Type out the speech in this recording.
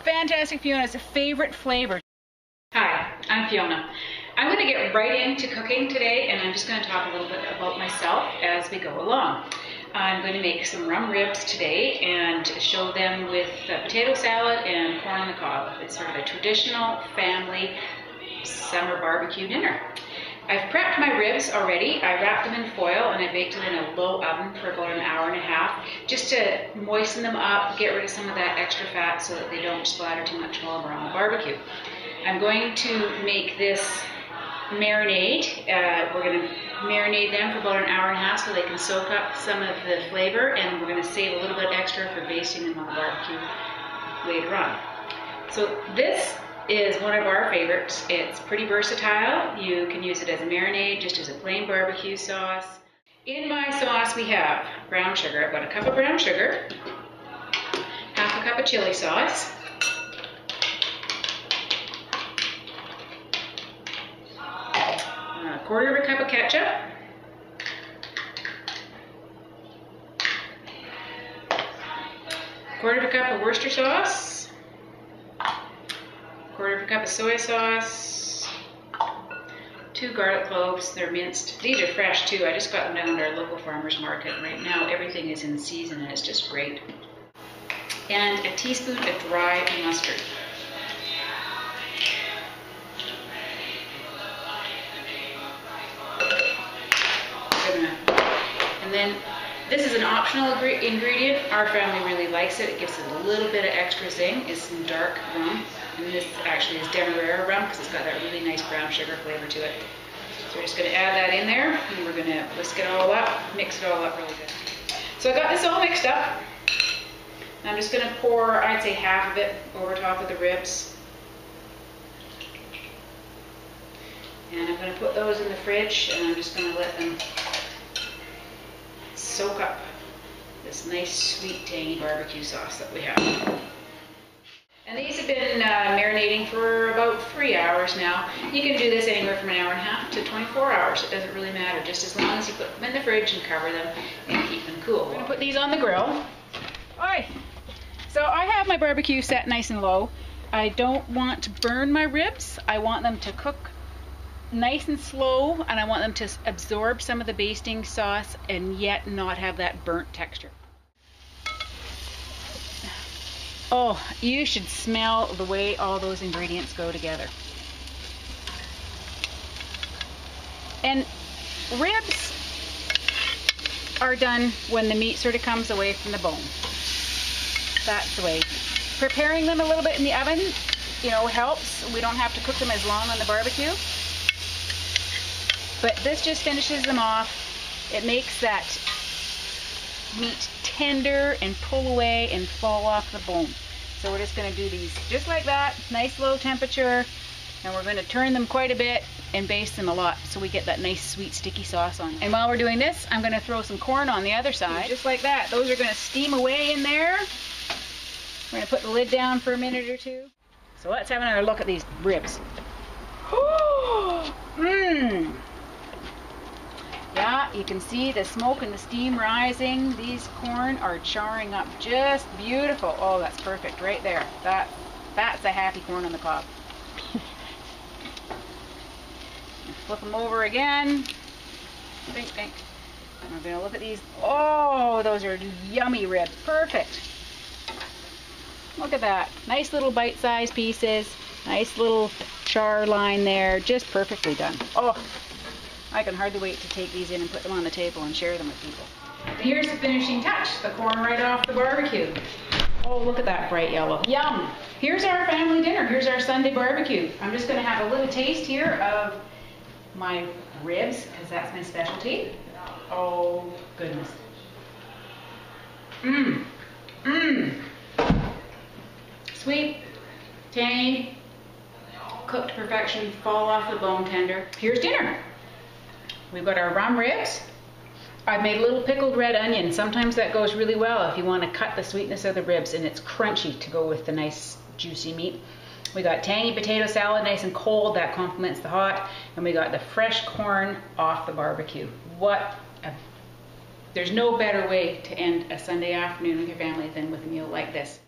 fantastic Fiona'S favorite flavor. Hi, I'm Fiona. I'm going to get right into cooking today, and I'm just going to talk a little bit about myself as we go along. I'm going to make some rum ribs today and show them with potato salad and corn on the cob. It's sort of a traditional family summer barbecue dinner. I've prepped my ribs already. I wrapped them in foil and I baked them in a low oven for about an hour and a half just to moisten them up, get rid of some of that extra fat so that they don't splatter too much while we're on the barbecue. I'm going to make this marinade. We're going to marinate them for about an hour and a half so they can soak up some of the flavor, and we're going to save a little bit extra for basting them on the barbecue later on. So this is one of our favorites. It's pretty versatile. You can use it as a marinade, just as a plain barbecue sauce. In my sauce we have brown sugar. I've got a cup of brown sugar, half a cup of chili sauce, a quarter of a cup of ketchup, quarter of a cup of Worcester sauce, quarter of a cup of soy sauce, 2 garlic cloves. They're minced. These are fresh too. I just got them down at our local farmer's market. Right now everything is in season and it's just great. And a teaspoon of dry mustard. And then this is an optional ingredient. Our family really likes it. It gives it a little bit of extra zing. It's some dark rum. And this actually is Demerara rum because it's got that really nice brown sugar flavor to it. So we're just going to add that in there, and we're going to whisk it all up, mix it all up really good. So I got this all mixed up. I'm just going to pour, I'd say half of it over top of the ribs. And I'm going to put those in the fridge, and I'm just going to let them soak up this nice, sweet, tangy barbecue sauce that we have. And these have been marinating for about 3 hours now. You can do this anywhere from an hour and a half to 24 hours. It doesn't really matter, just as long as you put them in the fridge and cover them and keep them cool. We're going to put these on the grill. Alright, so I have my barbecue set nice and low. I don't want to burn my ribs. I want them to cook nice and slow, and I want them to absorb some of the basting sauce and yet not have that burnt texture. Oh, you should smell the way all those ingredients go together. And ribs are done when the meat sort of comes away from the bone. That's the way. Preparing them a little bit in the oven, you know, helps. We don't have to cook them as long on the barbecue. But this just finishes them off. It makes that meat tender and pull away and fall off the bone. So we're just going to do these just like that, nice low temperature, and we're going to turn them quite a bit and baste them a lot so we get that nice sweet sticky sauce on them. And while we're doing this, I'm going to throw some corn on the other side, just like that. Those are going to steam away in there. We're going to put the lid down for a minute or two. So let's have another look at these ribs. Mmm. Yeah, you can see the smoke and the steam rising. These corn are charring up just beautiful. Oh, that's perfect right there. That's a happy corn on the cob. Flip them over again. Think. And we're going to look at these. Oh, those are yummy ribs. Perfect. Look at that. Nice little bite-sized pieces. Nice little char line there. Just perfectly done. Oh, I can hardly wait to take these in and put them on the table and share them with people. And here's the finishing touch, the corn right off the barbecue. Oh, look at that bright yellow. Yum! Here's our family dinner. Here's our Sunday barbecue. I'm just going to have a little taste here of my ribs, because that's my specialty. Oh, goodness. Mmm. Mmm. Sweet, tangy, cooked to perfection, fall off the bone tender. Here's dinner. We've got our rum ribs. I've made a little pickled red onion. Sometimes that goes really well if you want to cut the sweetness of the ribs, and it's crunchy to go with the nice juicy meat. We got tangy potato salad, nice and cold, that complements the hot, and we got the fresh corn off the barbecue. There's no better way to end a Sunday afternoon with your family than with a meal like this.